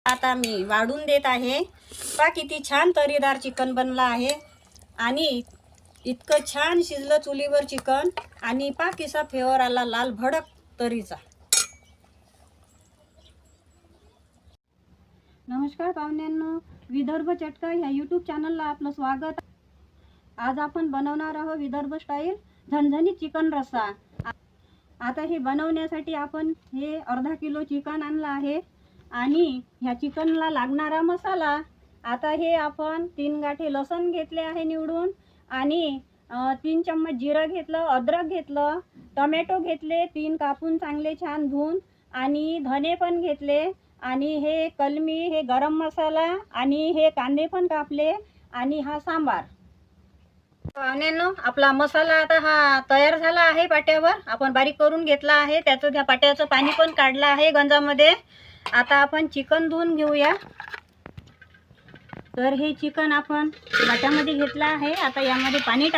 आता मी वाढून देत आहे। पहा किती छान तरीदार चिकन बनला आहे आणि इतकं छान शिजलं चुलीवर चिकन आणि पहा कसा फ्लेवर आला लाल भडक तरीचा। नमस्कार पाहुण्यांनो, विदर्भ चटका ह्या यूट्यूब चॅनलला आपलं स्वागत। आज आपण बनवणार आहोत विदर्भ स्टाईल झणझणीत चिकन रस्सा। आता हे बनवण्यासाठी आपण हे अर्धा किलो चिकन आणलं आहे आणि ह्या चिकनला लागणारा मसाला। आता हे आपण 3 गाठे लसूण घेतले आहे निवडून आणि 3 चम्मच जिरं घेतलं, अद्रक घेतलं, टोमॅटो घेतले 3 कापून चांगले छान धुवून आणि धने पण घेतले आणि हे कलमी, हे गरम मसाला आणि हे कांदे पण कापले आणि हा सांबार। पाहुण्यांनो, आपला मसाला आता हा तयार झाला आहे। पाट्यावर आपण बारीक करून घेतला आहे, त्याचं त्या पाट्याचं पाणी पण काढलं आहे गंजामध्ये। आता आपण चिकन धुवून घेऊया। तर हे चिकन आपण वाट्यामध्ये घेतलं आहे, आता यामध्ये पाणी टाकू।